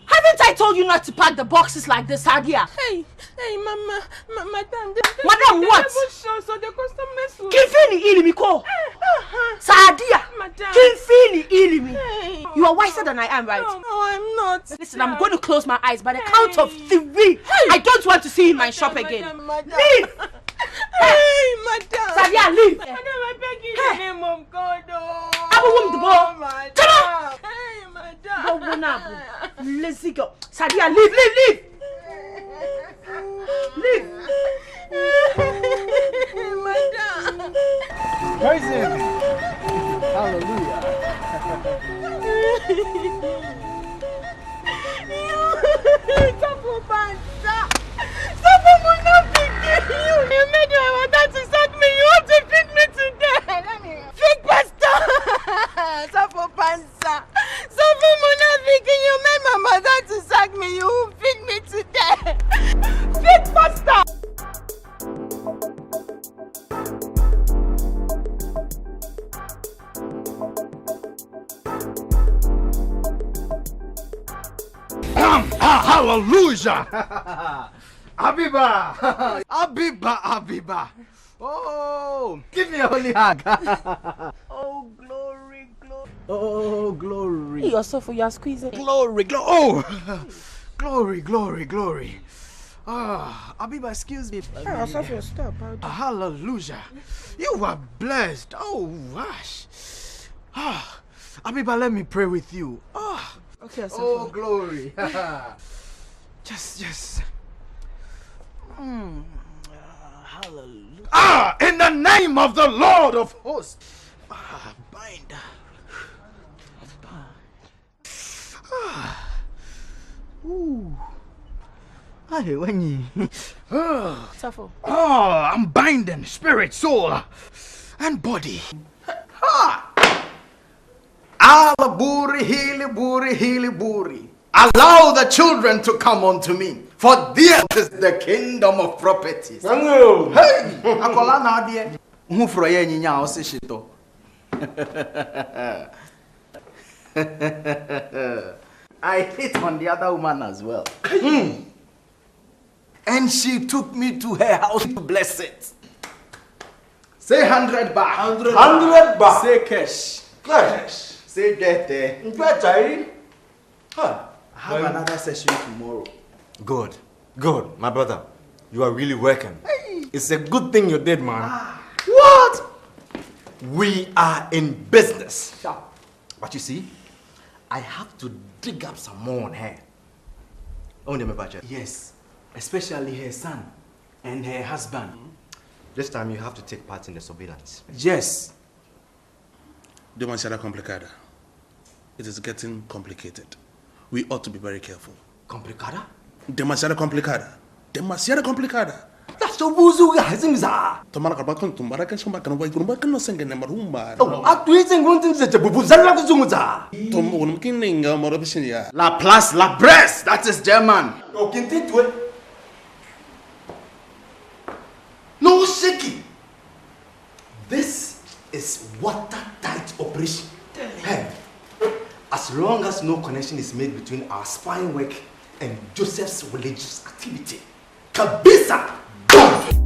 Haven't I told you not to pack the boxes like this, Sadia? Hey, Mama, Madam. Madam, what? So the customers will... Kifini ilimi ko. Sadia. Madam. Kifini ilimi. You are wiser than I am, right? No, I'm not. Listen, I'm going to close my eyes by the count of 3. I don't want to see you in my shop again. Madam. Leave. Hey, Madam. Sadia, leave. Madam, I beg you in the name of God. Abu wum the ball. Madam. Come on. Hey, Madam. Go on, Abu. Lazy girl. Sadia, leave. Leave. Madam. Praise him. Hallelujah. Stop will not forgive you. You made your mother to sack me. You want to feed me to death. Feed pastor. Suffer panza. Suffer munafiki. You made my mother to sack me. You feed me to death. Feed pastor. Hallelujah! Abiba! Abiba! Oh, give me a holy hug. Oh, glory. Oh, glory. Hey, Osofo, you are squeezing. Glory. Oh, glory. Abiba, excuse me. Hey, Osofo, stop. Hallelujah. You are blessed. Oh, gosh. Abiba, let me pray with you. Okay, Osofo. Oh, glory. Just. Hallelujah. In the name of the Lord of hosts. Bind. Ooh. Hey, when you. Osofo. I'm binding spirit, soul, and body. Alaburi, hili, buri. Allow the children to come unto me, for theirs is the kingdom of properties. Hey, akola na adie. Hu froye nyinya o se shito. I hit on the other woman as well. And she took me to her house to bless it. Say 100 baht. 100 baht. Say cash. Say death. I have another session tomorrow. Good, my brother. You are really working. Hey. It's a good thing you did, man. What? We are in business. Yeah. But you see, I have to dig up some more on her. Only my budget. Yes, especially her son and her husband. This time you have to take part in the surveillance. Yes. Demasiado complicada. It is getting complicated. We ought to be very careful. Complicada? Demasiado complicada. That's the buzu gazimza. Tomara kabakon tumbara kan shamba kan wai kurumba kan nosenga na marumba. Oh, atuizen gontin ze bubu zalla kuzumuza. Tom wonum kininga morobishin ya. La place, la Bresse, that is German. Oh, kinti No shaky. This is watertight operation. Hey, as long as no connection is made between our spying work and Joseph's religious activity, Kabisa! Boom!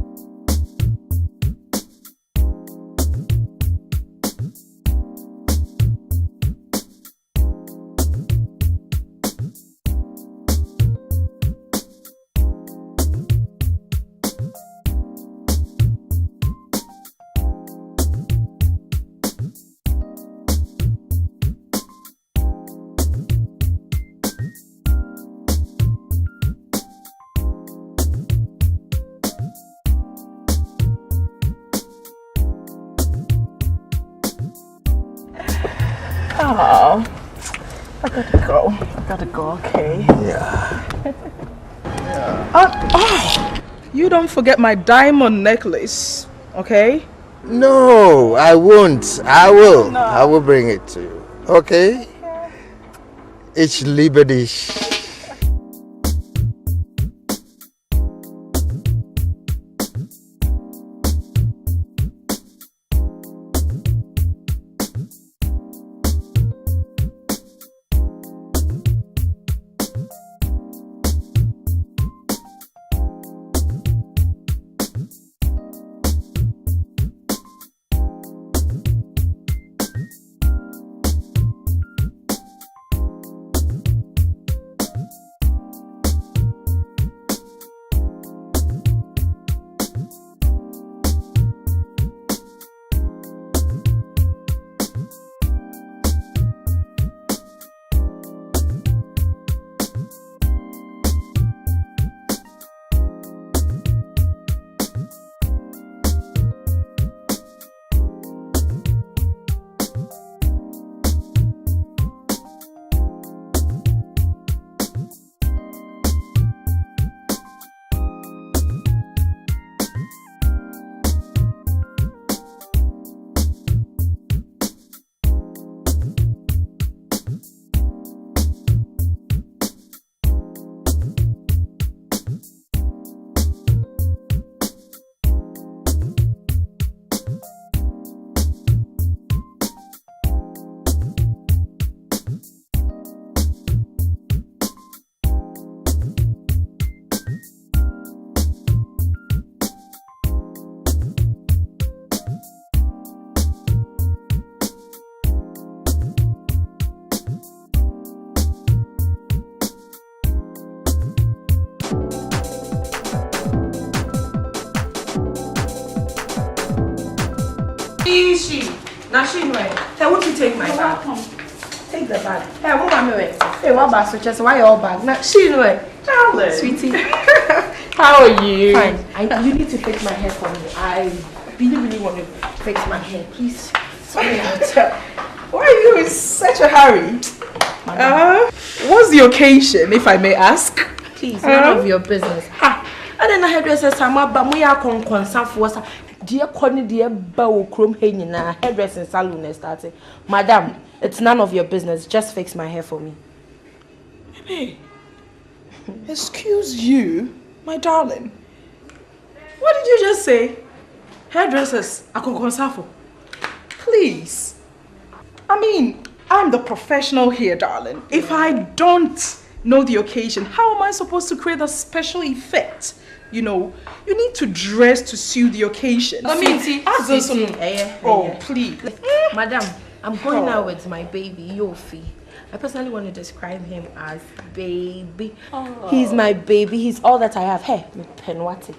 Oh, I gotta go, okay? Yeah. You don't forget my diamond necklace, okay? No, I won't. I will. No. I will bring it to you. Okay? Ich liebe dich. She. Now she went. Hey, won't you take my bag? Take the bag. Hey, what am I doing? Hey, what about so just why your bag? Now she went. Darling. Sweetie. How are you? Fine. You need to fix my hair for me. I really want to fix my hair. Please. Sorry. Why are you in such a hurry? What's the occasion, if I may ask? Please, none of your business. Ha! And then I had to say, "Sama, but we are concerned for us. Dear Connie, dear Bow, Chrome Hanging, hairdressing salon is starting. Madam, it's none of your business. Just fix my hair for me." Hey, excuse you, my darling. What did you just say? Hairdressers, I can concern for. Please. I mean, I'm the professional here, darling. If I don't know the occasion, how am I supposed to create a special effect? You know, you need to dress to suit the occasion. I mean, please. Madam, I'm going out with my baby, Yofi. I personally want to describe him as baby. Oh. He's my baby. He's all that I have. Hey, Penwati.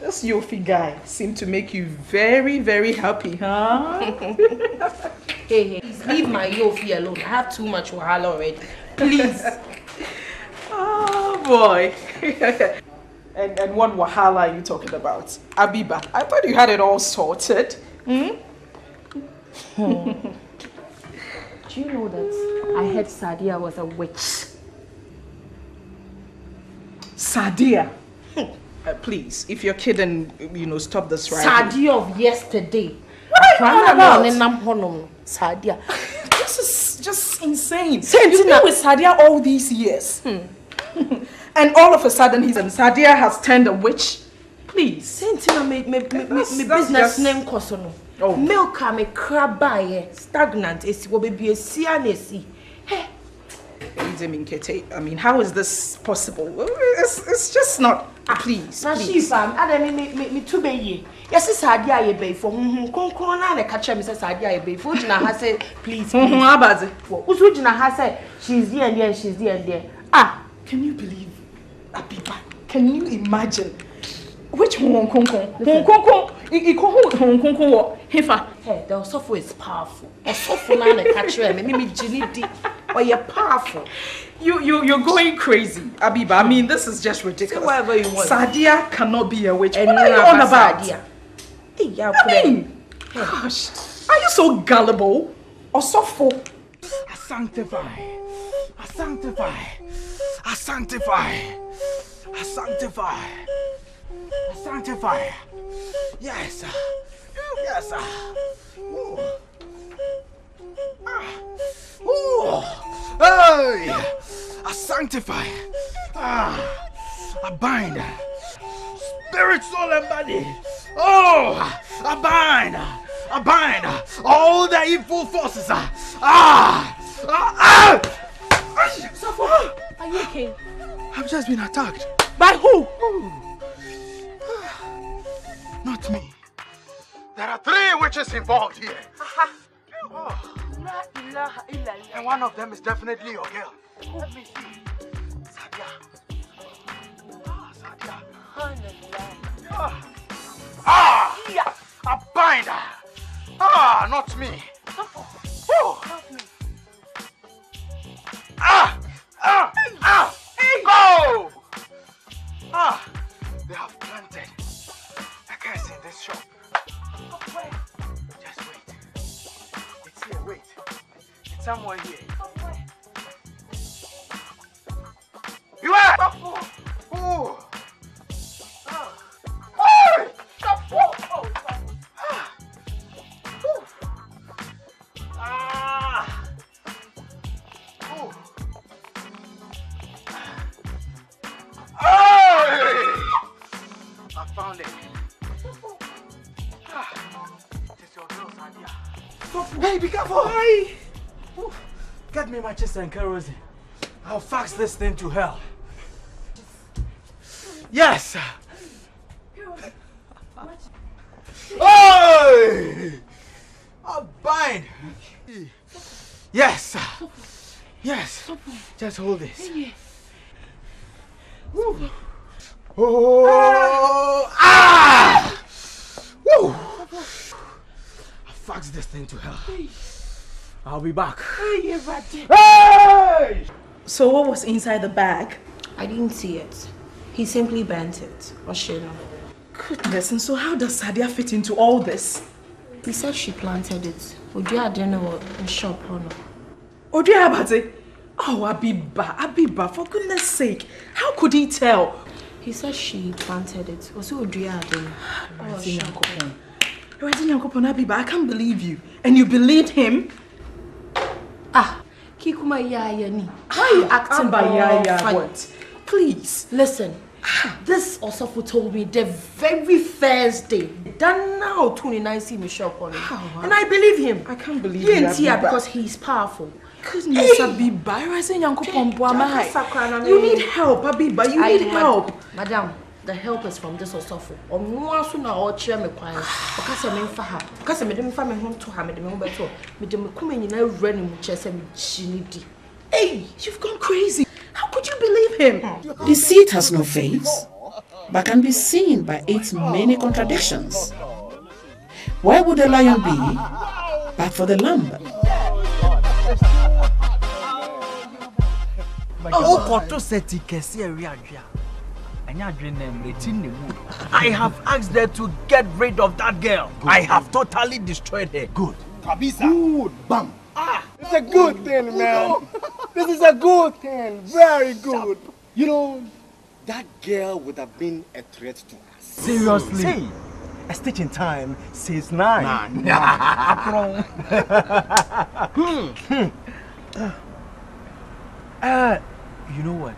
This Yofi guy seemed to make you very, very happy, huh? Hey, leave my Yofi alone. I have too much wahala already. Please. Oh boy. and what wahala are you talking about? Abiba, I thought you had it all sorted. Do you know that I heard Sadia was a witch? Sadia? Please, if you're kidding, stop this right. Sadia of yesterday. What are you on about? Sadia. This is just insane. You've been with Sadia all these years. And all of a sudden, Sadia has turned a witch. Please. Sentina me business name kosono. Oh. Milk me crab buy stagnant. Esi wo baby esi anesi. Hey. I mean, how is this possible? It's just not. Please. Now she fam. Adam me too be. Yes, Sadia ye be for konkon na catch me say Sadia ye be for. Ujina ha say please. Abazi. Ujina ha say she's there and there, she's there and there. Ah, can you believe? Abiba, can you imagine? Which Hong Kong? Hong Kong? Hey, the Osofo is powerful. Osofo na catch me Jinidi. Or you're powerful. You're going crazy, Abiba. I mean, this is just ridiculous. Whatever you want. Sadia cannot be a witch. And what are you on about? Hey, I mean, gosh, are you so gullible? Osofo. I sanctify. I sanctify. I sanctify. I sanctify. I sanctify. Yes. Yes. Ooh. Ooh. Hey. I sanctify. I bind. Spirit, soul, and body. Oh, I bind. I bind all the evil forces. Osofo, are you okay? I've just been attacked. By who? Not me. There are 3 witches involved here. Oh. And one of them is definitely your girl. Let me see. Sadia. Sadia. A binder. Not me. Oh. Not me. Go! They have planted a curse in this shop. Just wait. It's here, wait. It's somewhere here. Beware! Oh! I found it. It's your girl's idea. Hey, be careful! Hey. Get me matches and kerosene. I'll fax this thing to hell. Yes! Hey! I'll bind! Yes! Yes! Just hold this. Woo. Oh! wax this thing to hell. I'll be back. Hey! So what was inside the bag? I didn't see it. He simply bent it. Oshino. Goodness, and so how does Sadia fit into all this? He said she planted it. Odia didn't know in shop or no. Odia Abate? Oh, Abiba, for goodness sake. How could he tell? He said she planted it. Also Odia didn't. Abiba, I can't believe you. And you believed him? Kikuma yaya ni. Why are you acting by yaya? What? Please. Listen. This Osofo told me the very first day. Done now 29 see me shop on it. And I believe him. I can't believe you. He here because he's powerful. Goodness, Abiba, you need help, Abiba. You need help. Madam, the help is from this Osofo. Hey, you've gone crazy. How could you believe him? The seed has no face, but can be seen by its many contradictions. Where would the lion be but for the lamb? I have asked her to get rid of that girl. Good. I have totally destroyed her. Good. Kabisa. Good. Bam. It's a good thing, man. This is a good thing. Very good. You know, that girl would have been a threat to us. Seriously? See, a stitch in time says 9. You know what?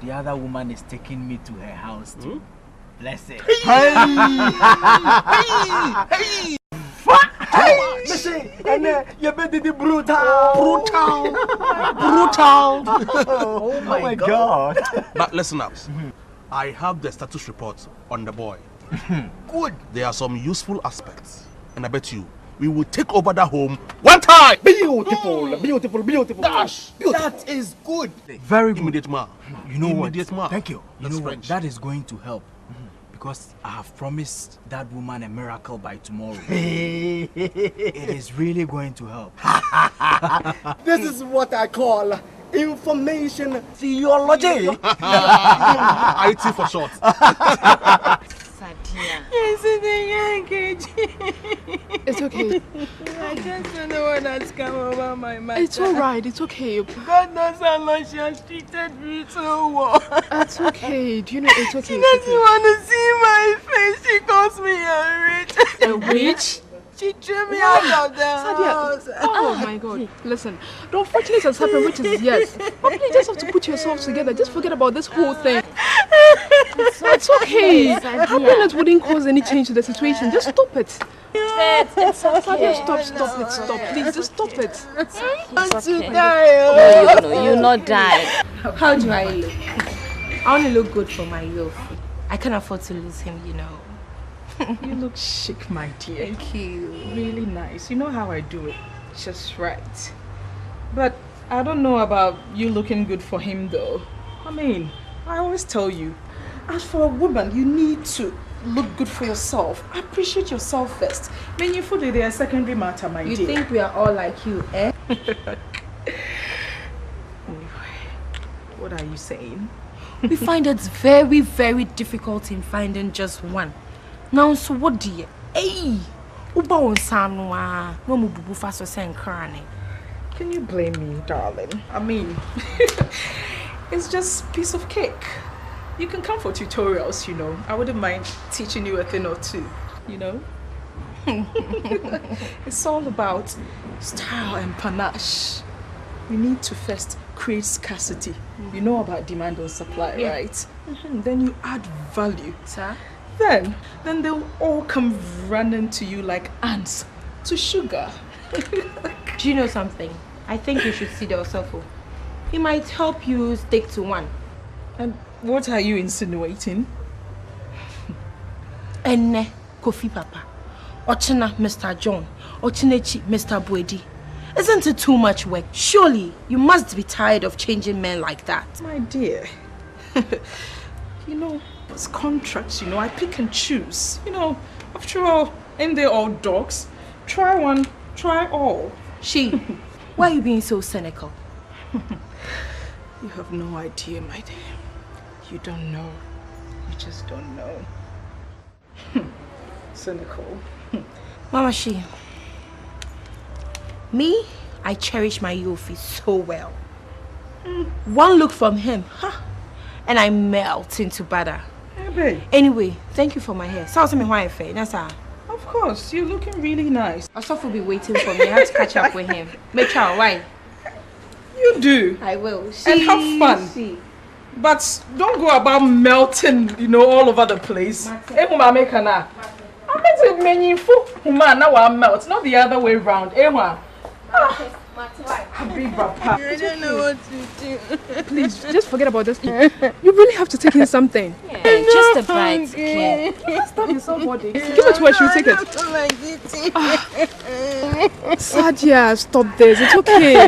The other woman is taking me to her house too. Bless it. Hey! Listen, and you better be brutal. Oh my God. But listen up. I have the status report on the boy. Good. There are some useful aspects, and I bet you we will take over the home one time. Beautiful. Gosh, that is good. Very good. Immediate ma. You know Immediate what? Ma. Thank you. You That's know French. what? That is going to help. Because I have promised that woman a miracle by tomorrow. It is really going to help. This is what I call information theology. IT for short. It's okay. I just don't know what has come over my mind. It's alright, it's okay. God knows how much she has treated me so well. It's okay. Do you know it's okay? She doesn't want to see my face. She calls me a witch. A witch? She threw me out of the house. Oh my God. Listen, the unfortunate has happened, which is yes. But please just have to put yourselves together. Just forget about this whole thing. It's okay. Happiness wouldn't cause any change to the situation. Just stop it. It's okay. Stop. Please, just stop it. It's okay. No, you'll not die. How do I look? I only look good for my youth. I can't afford to lose him, you know. You look chic, my dear. Thank you. Really nice. You know how I do it. Just right. But I don't know about you looking good for him, though. I mean, I always tell you, as for a woman, you need to look good for yourself. Appreciate yourself first. When you put it there, secondary matter, my dear. You think we are all like you, eh? What are you saying? We find it very, very difficult in finding just one. Now, so what do you? Hey! Uba on sanwa, no mu bubu faso sen krane. Can you blame me, darling? I mean, it's just a piece of cake. You can come for tutorials, you know. I wouldn't mind teaching you a thing or two, you know. It's all about style and panache. We need to first create scarcity. You know about demand and supply, right? Then you add value. Sir? Then they'll all come running to you like ants to sugar. Do you know something? I think you should see the Osofo. He might help you stick to one. And what are you insinuating? Enne Kofi Papa. Ochina Mr. John. Ochinechi Mr. Buedi. Isn't it too much work? Surely you must be tired of changing men like that. My dear. You know, it's contracts, you know, I pick and choose. You know, after all, Ain't they all dogs? Try one, try all. Why are you being so cynical? You have no idea, my dear. You don't know. You just don't know. Cynical. Mama me, I cherish my Yofi so well. One look from him, and I melt into butter. Hey, anyway, thank you for my hair. So me why that's all. Of course, you're looking really nice. Osofo will be waiting for me. I have to catch up with him. Make sure, why? You do. I will. And have fun. But don't go about melting, all over the place. Hey, Mama, make her now. I meant to meaningful. Mama, now I melt, not the other way around. Hey, Mama. Abiba, I don't know what to do. Please, just forget about this. You really have to take in something. Yeah, just a bite. Stop your somebody. Give it to her, she'll take it. Sadia, stop this. It's okay.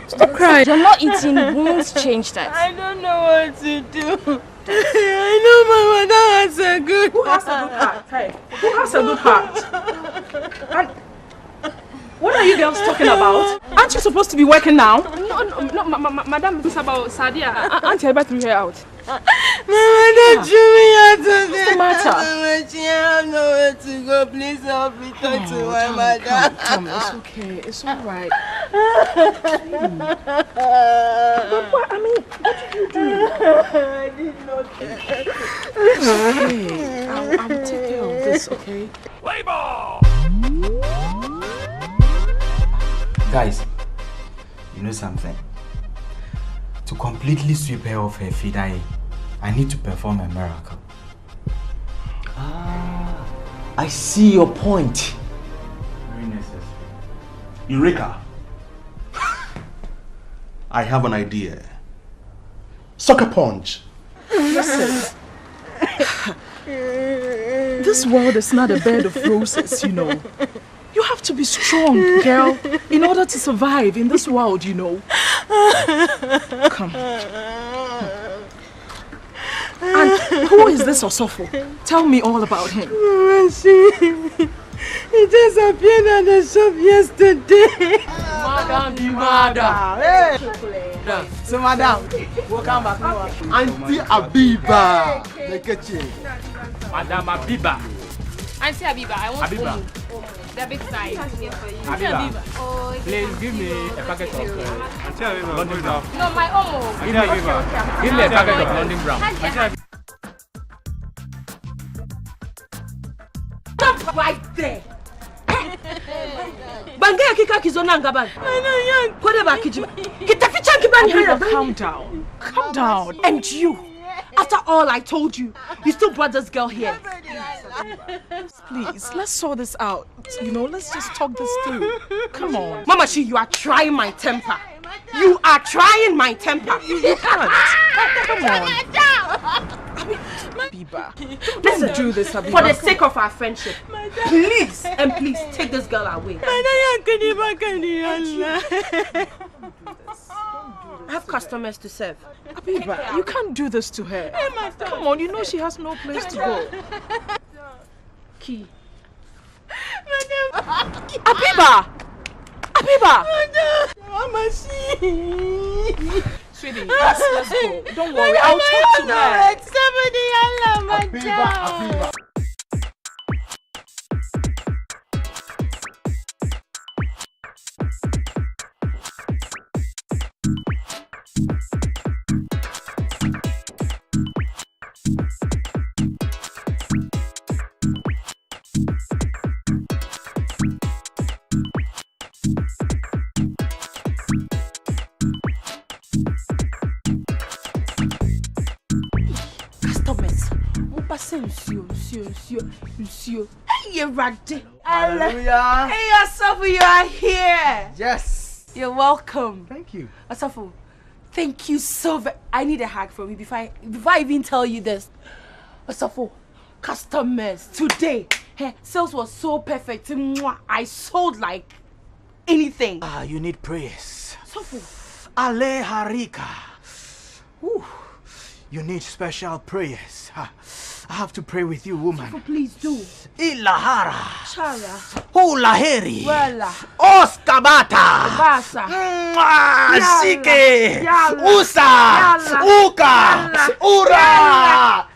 Stop crying. You're not eating. Won't change that. I don't know what to do. I know my mother has a good heart. Who has a good heart? And what are you girls talking about? Aren't you supposed to be working now? No, madam, this is about Sadia. Auntie Abiba threw her out. My mother threw me out of there. What's the matter? I have nowhere to go. Please help me talk to my mother. Come, it's okay. It's all right. But what did you do? I did nothing. It's okay. I will take care of this, okay? Play ball! Guys, you know something? To completely sweep her off her feet, I need to perform a miracle. I see your point. Very necessary. Eureka! I have an idea. Sucker punch. Listen. This world is not a bed of roses, You have to be strong, girl, in order to survive in this world, Come. And who is this Osofo? Tell me all about him. He just appeared at the shop yesterday. Madam. Hey. So, madam, welcome back. Auntie Abiba. The kitchen. Madam Abiba. Auntie Abiba, I want Abiba. The big size. Abiba. Please give me a packet of London Brown. No, my own. Give me a packet of London Brown. Stop right there. Bangaya kika kizonanga bang. Kode ba kijiba. Kitaficha kibani. Calm down. Calm down. And you. After all I told you, you still brought this girl here. Please, let's sort this out. Let's just talk this through. Come on. Mama, you are trying my temper. You are trying my temper. You can't. Come on. Abiba, don't do this, Abiba. For the sake of our friendship, please take this girl away. I have customers to serve. Abiba, you can't do this to her. Come on, she has no place to go. Key. Abiba! Abiba! Mama, Sweetie, let's go. Don't worry, I'll talk to her. Abiba. Monsieur. Hey, Radde. Hallelujah. Hey, Osofo, you are here. Yes. You're welcome. Thank you. Osofo, thank you so very much. I need a hug from you before I even tell you this. Osofo, customers today. Hey, sales was so perfect. I sold like anything. You need prayers. Osofo. Ale Harika. Ooh. You need special prayers. I have to pray with you, woman. So please do. Ilahara. Chara. Hulaheri. Wella. Oskabata. Basa. Sike. Yalla. Usa. Yalla. Uka. Yalla. Ura.